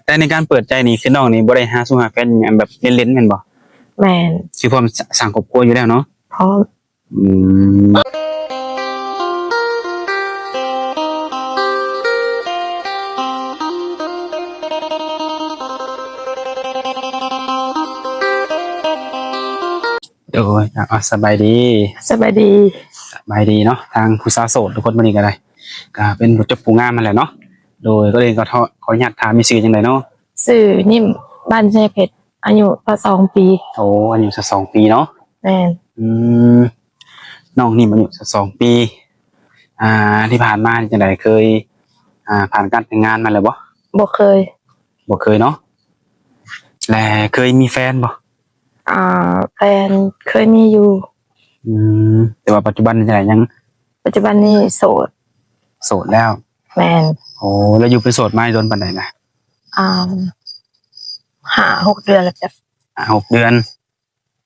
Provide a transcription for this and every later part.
แต่ในการเปิดใจนี่คือน้องนี่บ่ได้หาสู่หาแฟนหยังแบบเล่นๆแม่นบ่แม่นสิพร้อมสร้างครอบครัวอยู่แล้วเนาะพร้อมอืมโอ้ยสบายดีสบายดีสบายดีเนาะทางผู้สาวโสดทุกคนมื้อนี้ก็ได้ก็เป็นผู้จบผู้งามนั่นแหละเนาะโดยก็เลยก็ขออนุญาตถามมีชื่อจังไดเนาะชื่อนิ่มบ้านแช่เพชรอายุ22 ปีโอ้อายุสัก2 ปีเนาะแม่นอืมน้องนี่อายุสัก2 ปีที่ผ่านมาจังไดเคยผ่านการแต่งงานมาแล้วบ่บ่เคยบ่เคยเนาะและเคยมีแฟนบ่แฟนเคยมีอยู่อืแต่ว่าปัจจุบันจังไดยังปัจจุบันนี้โสดโสดแล้วแม่นโอ้แล้วอยู่เป็นโสดมาโดนปานใดล่ะ5-6 เดือนแล้วจ้ะ6 เดือน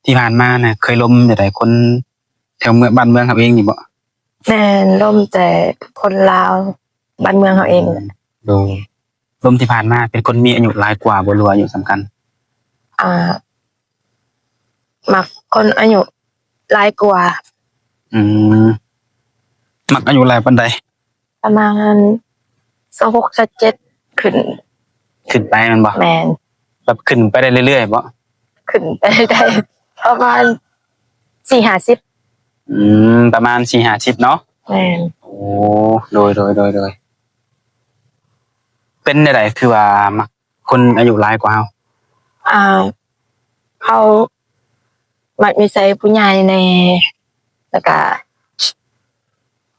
ที่ผ่านมาน่ะเคยล้มจังไดคนแถวเมืองบ้านเมืองครับเองนี่บ่แม่นล่มแต่คนลาวบ้านเมืองเขาเองโดยล้มที่ผ่านมาเป็นคนมีอายุหลายกว่าบ่หรือว่าอายุสำคัญมักคนอายุหลายกว่าอืมมักอายุหลายปานใดประมาณ26-27ขึ้นไปแม่นบ่แม่นแบบขึ้นไปได้เรื่อยๆบ่ขึ้นไปได้ประมาณ40-50ประมาณ4-50เนาะแม่นโอ้โดยเป็นจังไดคือว่ามักคนอายุหลายกว่าเฮาเขามักนิสัยผู้ใหญ่แน่แล้วก็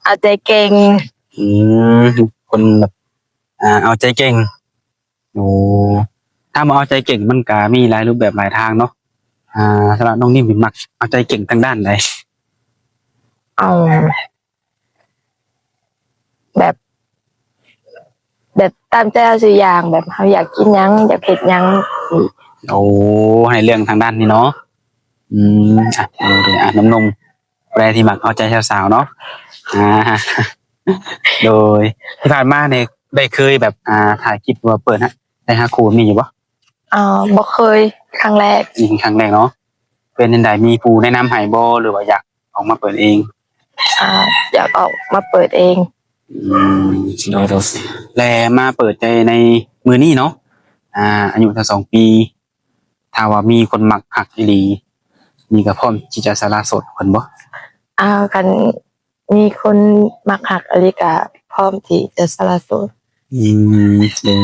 เอาใจเก่งคนแบบเอาใจเก่งโอ้ถ้ามาเอาใจเก่งมันก็มีหลายรูปแบบหลายทางเนาะสำหรับน้องนิ่มนี่มักเอาใจเก่งทางด้านใดเอาแบบตามใจเราสิอย่างแบบเขาอยากกินหยังอยากเฮ็ดหยังโอ้ให้เรื่องทางด้านนี้เนาะนมแปรที่มักเอาใจสาวๆเนาะโดยที่ผ่านมาเนี่ยได้เคยแบบถ่ายคลิปว่าเปิดฮะได้หาครูมีอยู่บ่บ่เคยครั้งแรกนี่ครั้งแรกเนาะเป็นจังไดมีผู้แนะนำให้บ่หรือว่าอยากออกมาเปิดเองอยากออกมาเปิดเองโดยและมาเปิดใจในมือนี้เนาะอายุแค่2 ปีถ้าว่ามีคนมักหักอีหลีมีก็พร้อมที่จะสละโสดเพิ่นบ่กันมีคนมักหักอะไรก็พร้อมที่จะสละโสด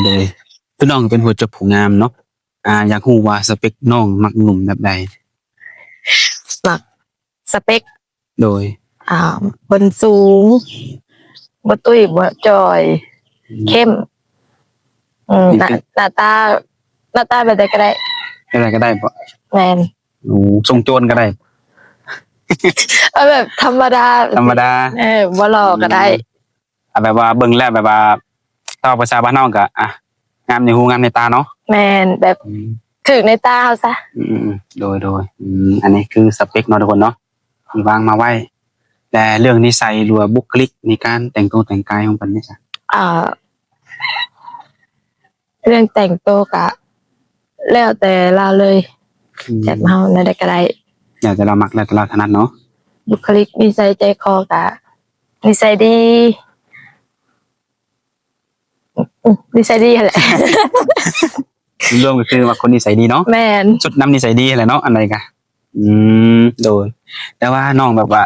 เลยคือน้องเป็นหัวจบผู้งามเนาะอยากรู้ว่าสเปคน้องมักหนุ่มแบบใดมักสเปคโดยคนสูงบ่ตุ้ยบ่จอยเข้มหน้าตาแบบใดก็ได้อะไรก็ได้บ่แม่นทรงโจรก็ได้แบบธรรมดาบ่หล่อก็ได้แบบว่าเบิ่งแล้วแบบว่าต่อภาษาบ้านนอกก็งามในหูงามในตาเนาะแม่นแบบถึงในตาเฮาซะโดยอันนี้คือสเปคเนาะทุกคนเนาะที่วางมาไว้แต่เรื่องนิสัยหรือว่าบุคลิกในการแต่งตัวแต่งกายของเพิ่นนี่จ้ะเรื่องแต่งตัวก็แล้วแต่เราเลยแบบเฮาได้ก็ได้อยากจะเรามักแล้วแต่เราถนัดเนาะบุคลิกนิสัยใจคอก็นิสัยดีแหละรวมก็คือว่าคนนิสัยดีเนาะแม่นสุดน้ำนิสัยดีแหละเนาะอันใดกะโดยแต่ว่าน้องแบบว่า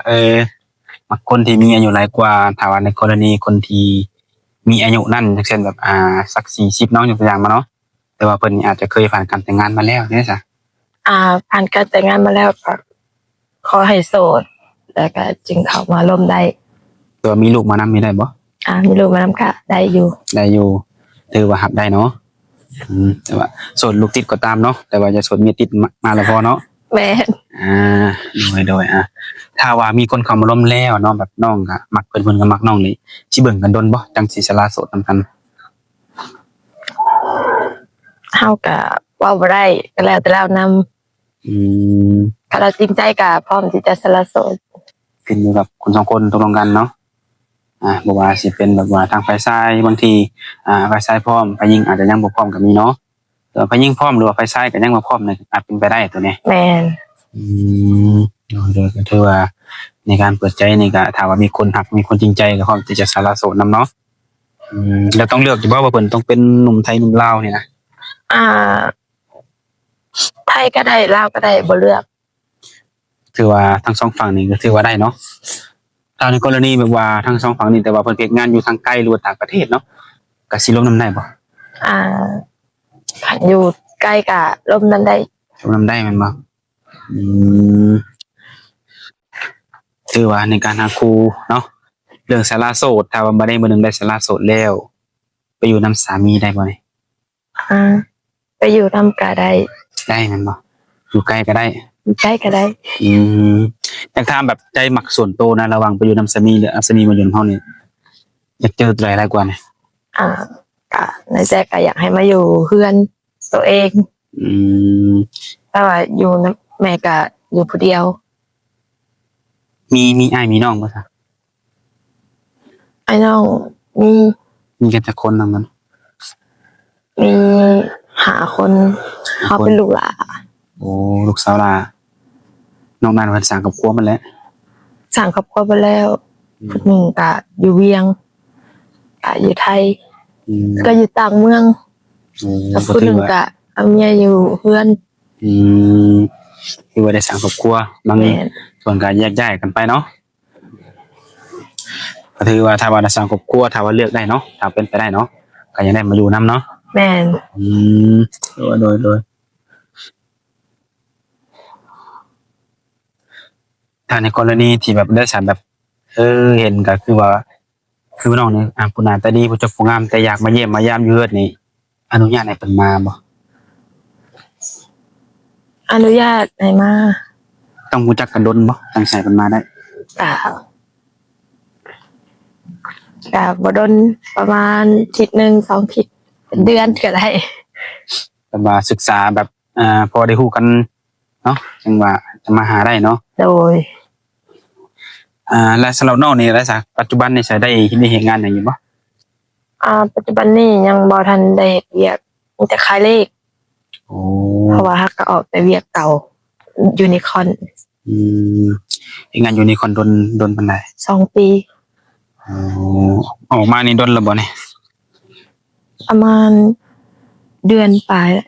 มักคนที่มีอายุหลายกว่าถ้าว่าในกรณีคนที่มีอายุนั่นอย่างเช่นแบบสัก40เนาะยกตัวอย่างมาเนาะแต่ว่าเพิ่นอาจจะเคยผ่านการแต่งงานมาแล้วเนี่ยจ้ะผ่านการแต่งงานมาแล้วก็ขอให้โสดแล้วก็จึงเข้ามาร่วมได้ตัวมีลูกมานำมีได้บ่มีลูกมานำค่ะได้อยู่ถือว่าหับได้เนาะแต่ว่าโสดลูกติดก็ตามเนาะแต่ว่าจะโสดเมียติดมาแล้วพอเนาะแม่นโดยถ้าว่ามีคนเข้ามาร่วมแล้วเนาะแบบน้องก็มักเพิ่นก็มักน้องนี่สิเบิ่งกันดนบ่จังสิสละโสดนำกันเฮาก็เว้าบ่ได้ก็แล้วแต่เรานำถ้าเราจริงใจก็พร้อมที่จะสละโสดขึ้นอยู่กับคน2 คนตกลงกันเนาะ บ่ว่าสิเป็นแบบว่าทางฝ่ายชายบางทีฝ่ายชายพร้อมฝ่ายหญิงอาจจะยังบ่พร้อมก็มีเนาะแต่ว่าฝ่ายหญิงพร้อมหรือว่าฝ่ายชายก็ยังบ่พร้อมเนี่ยอาจเป็นไปได้ตัวนี้ แม่น อืมโดยก็ถือว่าในการเปิดใจนี่ก็ถ้าว่ามีคนหักมีคนจริงใจก็พร้อมที่จะสละโสดนำเนาะแล้วต้องเลือกอยู่บ่ว่าเพิ่นต้องเป็นหนุ่มไทยหนุ่มลาวนี่นะ อ่า ไทยก็ได้ลาวก็ได้บ่เลือก ถือว่าทั้งสองฝั่งนี่ก็ถือว่าได้เนาะถ้าในกรณีแบบว่าทั้งสองฝั่งนี่แต่ว่าเพิ่นเฮ็ดงานอยู่ทางไกลหรือว่าต่างประเทศเนาะก็สิลงนำได้บ่ อ่าขันอยู่ใกล้กับลมนั้นได้ ลงนำได้แม่นบ่อืมถือว่าในการหาคู่เนาะเรื่องสละโสดถ้าว่าบ่ได้มื้อหนึงได้สละโสดแล้วไปอยู่นำสามีได้บ่นี่ อ่า ไปอยู่นำก็ได้ ได้แม่นบ่อยู่ไกลก็ได้ อยู่ใกล้ก็ได้ อืมอยากถามแบบใจหมักส่วนตัวนะระหว่างไปอยู่นำสามีหรือสามีมาอยู่นำเฮานี่อยากเจอตัวอะไรกว่าเนี่ย อ่าก็ในใจก็อยากให้มาอยู่เพื่อนตัวเอง อืม แต่ว่าอยู่นำแม่ก็อยู่ผู้เดียว มีอ้ายมีน้องบ่ซะ ไอ้น้องมี มีกันจักคนนำมัน มีหาคนเขาเป็นลูกหลาน โอ้ลูกสาวลาน้องนั้นเพิ่นสร้างครอบครัวมันแหล้ว สั่งครอบครัวไปแล้วผู้หนึ่งก็อยู่เวียงก็อยู่ไทย ก็อยู่ต่างเมือง โอ้ กับ ก็ ผู้ห ถื นึ่ อง ว่า ก็เอาเมียอยู่เพื่อน อืมคือว่าได้สร้างครอบครัวบาง แม่น ส่วนก็แยกย้ายกันไปเนาะก็ถือว่าถ้าว่าได้สร้างครอบครัวถ้าว่าเลือกได้เนาะถ้าเป็นไปได้เนาะก็ยังได้มาอยู่นํเนาะ แม่น อืมโดยถ้าในกรณีที่แบบได้ฉันแบบเห็นก็คือว่าคือน้องเนี่ยผู้หน้าตาดีผู้เจ้าผู้งามแต่อยากมาเยี่ยมมายามอยู่เฮือนนี่อนุญาตให้เพิ่นมาบ่ อนุญาตให้มา ต้องรู้จักกันดนบ่จังใส่เพิ่นมาได้ ก็บ่ดนประมาณอาทิตย์หนึ่ง2อาทิตย์เป็นเดือนก็ได้ แต่ว่าศึกษาแบบพอได้ฮู้กันเนาะจังว่าจะมาหาได้เนาะ โดย และสำหรับน้องนี่แล้วซะปัจจุบันนี่ใช้ได้เฮ็ดงานหยังอยู่บ่ ปัจจุบันนี้ยังบ่ทันได้เฮ็ดเวียกมีแต่ขายเลข โอ้ เพราะว่าฮักก็ออกแต่เวียกเก่ายูนิคอร์น อืมเฮ็ดงานอยู่ในคอนดนปานใด 2 ปี โอ้ออกมานี่ดนแล้วบ่นี่ ประมาณเดือนปลายแล้ว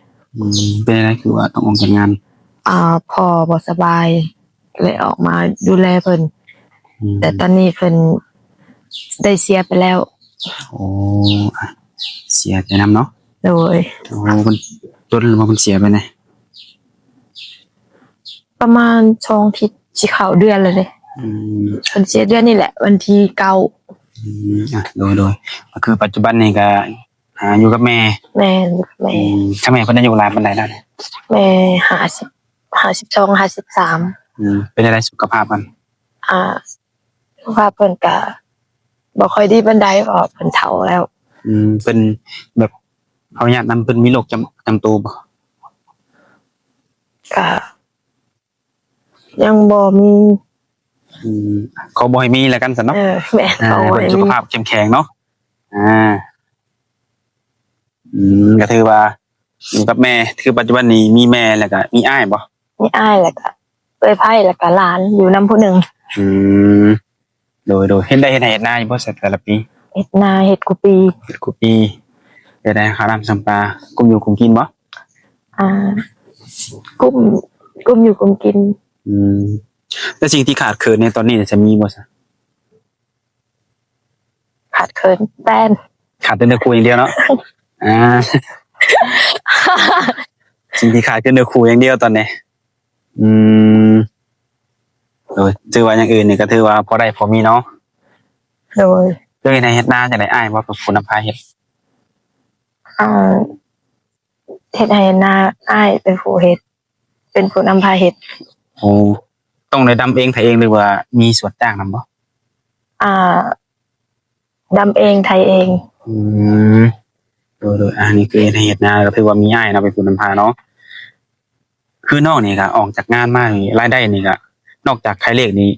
เป็นอะไรคือว่าต้องออกจากงาน พอบ่สบายเลยออกมาดูแลเพิ่นแต่ตอนนี้เพิ่นได้เสียไปแล้ว โอ้อ่ะเสียใจนำเนาะ โดย โอ้มันต้นหรือว่ามันเสียไปไหน ประมาณ2อาทิตย์สิเข้าเดือนแล้วเด้ อืม เพิ่นเสียเดือนนี้แหละ วันที่9 โดยก็คือปัจจุบันนี่ก็อยู่กับแม่ แม่อยู่กับแม่ ถ้าแม่เพิ่นอายุหลายปานใดแล้วเนี่ย แม่52 53เป็นอะไรสุขภาพมัน เพราะว่าเพิ่นก็บ่ค่อยดีปานใดเพราะเพิ่นเฒ่าแล้ว เป็นแบบเขาญาตนำเพิ่นมีโรคจำตัวบ่ ก็ยังบ่มี เขาบ่ให้มีแล้วกันซั่นเนาะ แม่เขา เพิ่นสุขภาพเข้มแข็งเนาะก็ถือว่าอยู่กับแม่คือปัจจุบันนี้มีแม่แล้วก็มีอ้ายบ่ มีอ้ายแล้วก็เอ้ยไผแล้วก็หลานอยู่นำผู้หนึ่ง โดยเฮ็ดได้เฮ็ดให้เฮ็ดนาอยู่บ่เสร็จแต่ละปี เฮ็ดนาเฮ็ดกุปี เฮ็ดกูปีเฮ็ดได้ข้าวน้ำสัมปลากุมอยู่กุมกินบ่ กุ้มอยู่กุ้มกิน แต่สิ่งที่ขาดเขินในตอนนี้จะมีบ่ซะ ขาดเคินแป้น ขาดแต่เนื้อคู่อย่างเดียวเนาะ สิ่งที่ขาดคือเนื้อคู่อย่างเดียวตอนนี้โดยถือว่าอย่างอื่นนี่ก็ถือว่าพอได้พอมีเนาะ โดย เรื่องในเฮ็ดนาจังได๋อ้ายว่าเป็นผู้นำพาเฮ็ด เฮ็ดให้นาอ้ายเป็นผู้เฮ็ดเป็นผู้นำพาเฮ็ด โอ้ต้องได้ดำเองไถเองหรือว่ามีส่วนจ้างนำบ่ ดำเองไทยเอง โดยนี่คือในเฮ็ดนาก็ถือว่ามีอ้ายเนาะเป็นผู้นำพาเนาะคือนอกนี่ก็ออกจากงานมานี่รายได้นี่ก็นอกจากขายเลขนี่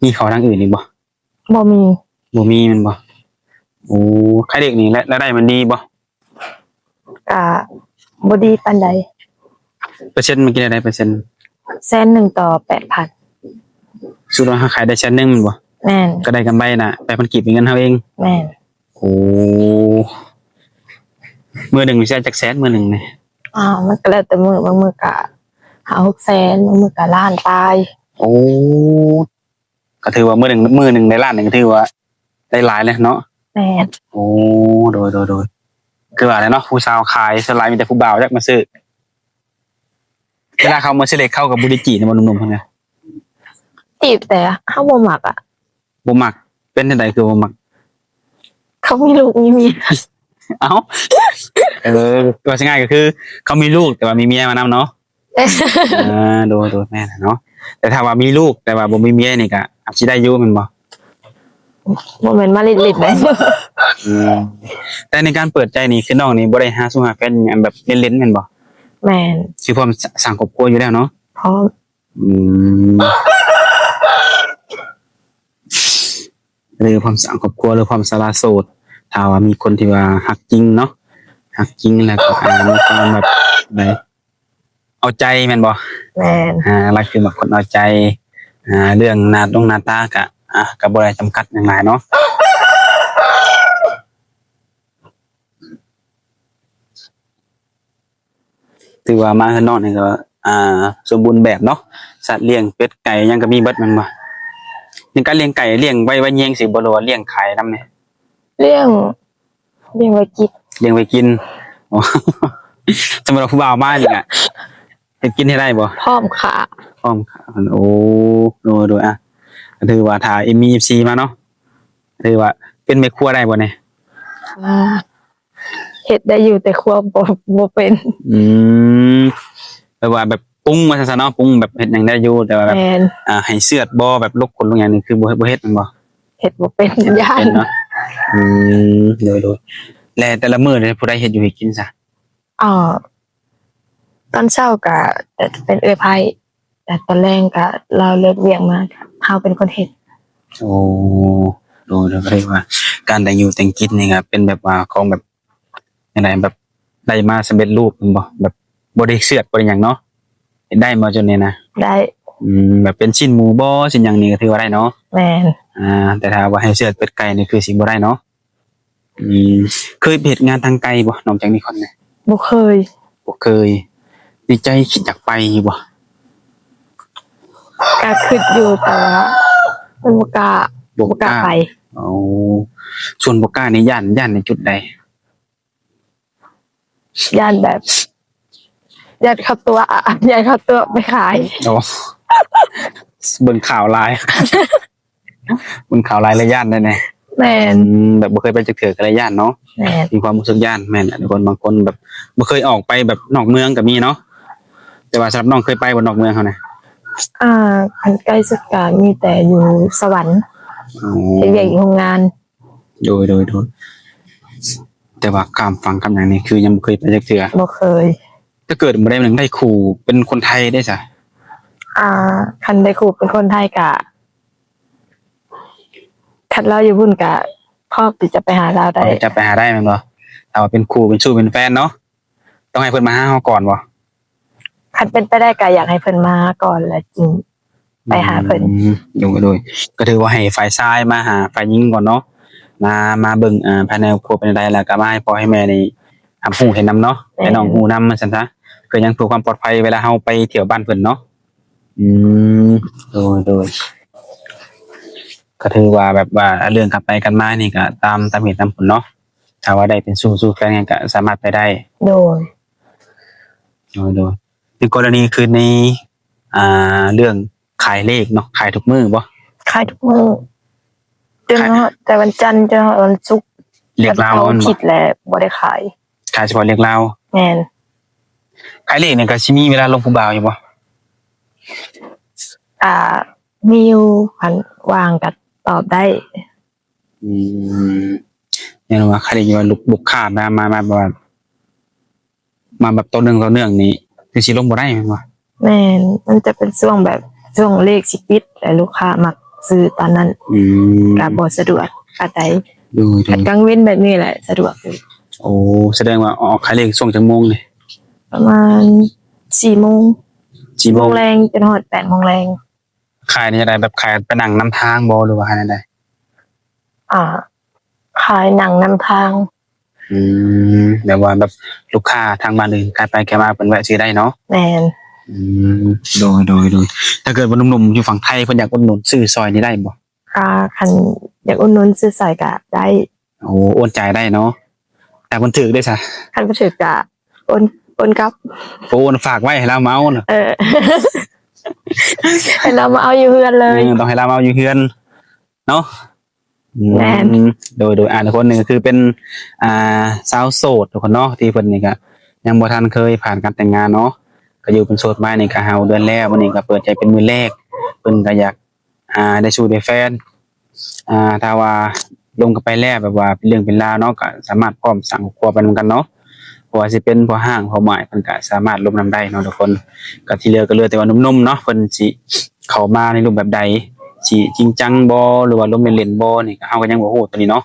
มีเขาทางอื่นอีกบ่ บ่มี บ่มีแมันบ่โอ้ใครเด็กนี่แล้วได้มันดีบ่ ก็บ่ดีปานใด เปอร์เซ็นต์มันกินได้เปอร์เซ็นต์ 100,000ต่อ 8,000สุดว่าขายได้แสนหนึงแม่นบ่ แม่น ก็ได้กำไรน่ะ8,000กีบเป็นเงินเฮาเอง แม่น โอ้มื้อหนึงสิได้จักแสนมื้อหนึงนี่ มันก็แล้วแต่มื้อบางมื้อก็5-600,000บางมื้อก็ล้านปลาย โอ้ก็ถือว่ามื้อหนึงได้ล้านหนึงก็ถือว่าได้หลายเลยเนาะ แม่น โอ้โดยคือว่าอะไรเนาะผู้สาวขายสไลด์มีแต่ผู้บ่าวจักมาซื้อเวลาเขามาซื้อเหล็กเข้ากับบุริจิในบนหนุ่มๆคนเนี้ย จีบแต่เฮาบ่มักอ่ะ บ่มักเป็นจังไดคือบ่มัก เขามีลูกมีเมีย เอ้าตัวง่ายก็คือ เขามีลูกแต่ว่ามีเมียมานำเนาะโดยแม่นเนาะแต่ถ้าว่ามีลูกแต่ว่าบ่มีเมียนี่ก็อาจสิได้อยู่แม่นบ่ บ่แม่นมาลิดๆได้ อืมแต่ในการเปิดใจนี่คือน้องนี่บ่ได้หาสู่หาแฟนอันแบบเล่นๆแม่นบ่ แม่น สิพร้อมสร้างครอบครัวอยู่แล้วเนาะ พร้อม อืมหรือความสังครอบครัวหรือความสละโสดถ้าว่ามีคนที่ว่าฮักจริงเนาะฮักจริงแล้วก็มีความแบบไหนเอาใจแม่นบ่ แม่น รักคือแบบคนเอาใจเรื่องหน้าตาก็บ่ได้จำกัดอย่างหลายเนาะถือว่ามาข้างนอกนี่ก็สมบูรณ์แบบเนาะสัตว์เลี้ยงเป็ดไก่หยังก็มีเบิดแม่นบ่ในการเลี้ยงไก่เลี้ยงไว้แยงสิบ่รู้ว่าเลี้ยงขายนำเนี่ย เรื่องไว้กิน เลี้ยงไว้กินอ๋อ สำหรับผู้บ่าวมานี่อ่ะเฮ็ดกินให้ได้บ่ พร้อมค่ะ พร้อมค่ะโอ้โดยก็ถือว่าถ้ามี FC มาเนาะถือว่าเป็นแม่ครัวได้บ่เนี่ย เฮ็ดได้อยู่แต่ครัวบ่เป็น แปลว่าแบบปรุงมาซะเนาะปรุงแบบเฮ็ดหยังได้อยู่แต่ว่าแบบ แม่น ให้เสือดบ่แบบลกขนลงอย่างนึงคือบ่เฮ็ดแม่นบ่ เฮ็ดบ่เป็นย่าน เป็นเนาะโดยและแต่ละมื้อเนี่ยผู้ใดเฮ็ดอยู่ให้กินซะ ตอนเช้าก็เป็นเอื้อยไผแต่ตอนแลงก็เราเลิกเวียงมาเฮาเป็นคนเฮ็ด โอ้โดยก็เรียกว่าการแต่งอยู่แต่งกินนี่ก็เป็นแบบว่าของแบบจังไดแบบได้มาสำเร็จรูปแม่นบ่แบบบ่ได้เสือดบ่ได้หยังเนาะเฮ็ดได้มาจนเนี่ยนะ ได้ แบบเป็นชิ้นหมูบ่ชิ้นหยังนี่ก็ถือว่าได้เนาะ แม่น แต่ถ้าว่าให้เสือดเป็ดไก่นี่คือสิบ่ได้เนาะเคยไปเฮ็ดงานทางไกลบ่นอกจากนี้คนเนี่ย บ่เคย บ่เคยในใจคิดอยากไปอยู่บ่ ก็คิดอยู่แต่ว่ามันบ่กล้าไป เอาส่วนบ่กล้านี่ย่านในจุดใด ย่านแบบย่านเข้าตัวย่านเข้าตัวไปขาย โอ้ เบิ่งข่าวหลาย เบิ่งข่าวหลายแล้วย่านได้แน่ แม่น แบบบ่เคยไปจักเทื่อก็เลยย่านเนาะ แม่น มีความรู้สึกย่านแม่นทุกคนบางคนแบบบ่เคยออกไปแบบนอกเมืองก็มีเนาะแต่ว่าสำหรับน้องเคยไปบ่นอกเมืองเขานะ คันใกล้สุดก็มีแต่อยู่สวรรค์ อ๋อ เฮ็ดเวียกอยู่โรงงาน โดยแต่ว่าการฟังคำอย่างนี้คือยังบ่เคยไปจักเทื่อ บ่เคย ถ้าเกิดบ่ได้มันได้ครูเป็นคนไทยได้ซะ คันได้ครูเป็นคนไทยก็คันเราอยู่พุ่นก็พร้อมที่จะไปหาเราได้ จะไปหาได้แม่นบ่ถ้าว่าเป็นครูเป็นสู้เป็นแฟนเนาะต้องให้เพิ่นมาหาเฮาก่อนบ่ คันเป็นไปได้ก็อยากให้เพิ่นมาก่อนแล้วจึงไปหาเพิ่น โดยก็ถือว่าให้ฝ่ายชายมาหาฝ่ายหญิงก่อนเนาะมาเบิ่งภายในครอบครัวเป็นไดแล้วก็มาให้พ่อให้แม่นี่ฮู้เห็นนํเนาะให้น้องฮู้นํซั่นซะเพื่อยังเพื่อความปลอดภัยเวลาเฮาไปเที่ยวบ้านเพิ่นเนาะโดยก็ถือว่าแบบว่าเรื่องกลับไปกันมานี่ก็ตามเหตุตามผลเนาะถ้าว่าได้เป็นสู้แฟนกันก็สามารถไปได้ โดย โดยในกรณีคือในเรื่องขายเลขเนาะขายทุกมื้อบ่ ขายทุกมื้อจนฮอดแต่วันจันทร์จนฮอดวันศุกร์ เลขลาว วัน มัน อา บ่ ทิตย์แหละบ่ได้ขาย ขายเฉพาะเลขลาว แม่น ขายเลขเนี่ยก็สิมีเวลาลงผู้บ่าวอยู่บ่ มีอยู่คันว่างก็ตอบได้ เนี่ยว่าขายเลขอยู่ว่าลูกค้ามาแบบต่อเนื่องนี่คือสิลงบ่ได้แม่นบ่ แม่นมันจะเป็นช่วงเลขสิปิดและลูกค้ามักซื้อตอนนั้นก็บ่สะดวก ปานใด ดู แต่กลางเว้นแบบนี้แหละสะดวกอยู่ โอ้แสดงว่าออกขายเลขช่วงจังโมงเลย ประมาณ4 โมง กี่โม โม ง งแรงจนฮอด8 โมงแรง ขายในอะไรแบบขายไปนั่งนำทางบ่หรือว่าขายในใด อ่าขายหนังนำทาง แบบว่าแบบลูกค้าทางบ้านอื่นขายไปแกมาเป็นแวะซื้อได้เนาะ แมน อืโดยถ้าเกิดว่าหนุ่มๆอยู่ฝั่งไทยเพิ่นอยากอุดหนุนซื้อซอยนี้ได้บ่ คันอยากอุดหนุนซื้อใส่กะได้ โอ้โอนจ่ายได้เนาะแต่มันถือได้ซะ คันบ่ถึกกะโอนกลับ โอนฝากไว้ให้เราเมาเนาะ ให้เรามาเอาอยู่เฮือนเลย ต้องให้เราเอาอยู่เฮือนเนาะ แม่น โดยทุกคนนี่ก็คือเป็นสาวโสดทุกคนเนาะที่เพิ่นนี่ก็ยังบ่ทันเคยผ่านการแต่งงานเนาะก็อยู่เป็นโสดมานี่ก็5เดือนแล้ววันนี้ก็เปิดใจเป็นมื้อแรกเพิ่นก็อยากได้สู้ได้แฟนถ้าว่าลงกันไปแล้วแบบว่าเป็นเรื่องเป็นราวเนาะก็สามารถพร้อมสร้างครอบครัวไปนำกันเนาะเพราะว่าสิเป็นพ่อห้างพ่อหมายเพิ่นก็สามารถร่วมนำได้เนาะทุกคนก็ที่เหลือก็เหลือแต่ว่าหนุ่มๆเนาะเพิ่นสิเข้ามาในรูปแบบใดสิจริงจังบ่หรือว่าลมเล่นๆบ่นี่ก็เฮาก็ยังบ่ฮู้ตัวนี้เนาะ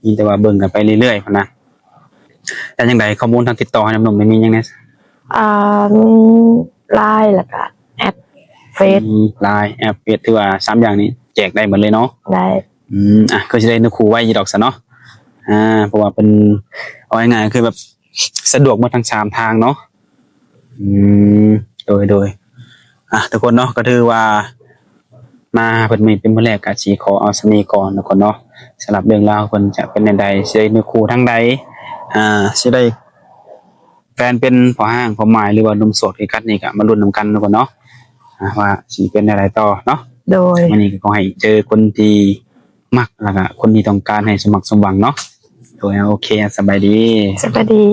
มีแต่ว่าเบิ่งกันไปเรื่อยๆพุ่นนะแต่จังไดข้อมูลทางติดต่อให้หนุ่มๆนี่มีหยังแหน่ มีไลน์แล้วก็แอปเฟซ มี LINE แอปเฟซถือว่า3อย่างนี้แจกได้หมดเลยเนาะ ได้ ก็สิได้นึกครูไว้อยู่ดอกซะเนาะเพราะว่าเป็นเอาง่ายๆคือแบบสะดวกหมดทั้ง3ทางเนาะโดยทุกคนเนาะก็ถือว่ามาเพิ่นมีเป็นมื้อแรกก็สิขอเอาสำนี้ก่อนทุกคนเนาะสำหรับเรื่องราวเพิ่นจะเป็นจังไดสิได้นึกครูทางใดสิได้แฟนเป็นพ่อห้างพ่อหมายหรือว่าหนุ่มโสดคือกันนี่ก็มาลุ้นนํกันทุกคนเนาะว่าสิเป็นอะไรต่อเนาะ โดย วันนี้ก็ขอให้เจอคนที่มักแล้วก็คนที่ต้องการให้สมัครสมหวังเนาะโดยโอเคสบายดี สวัสดี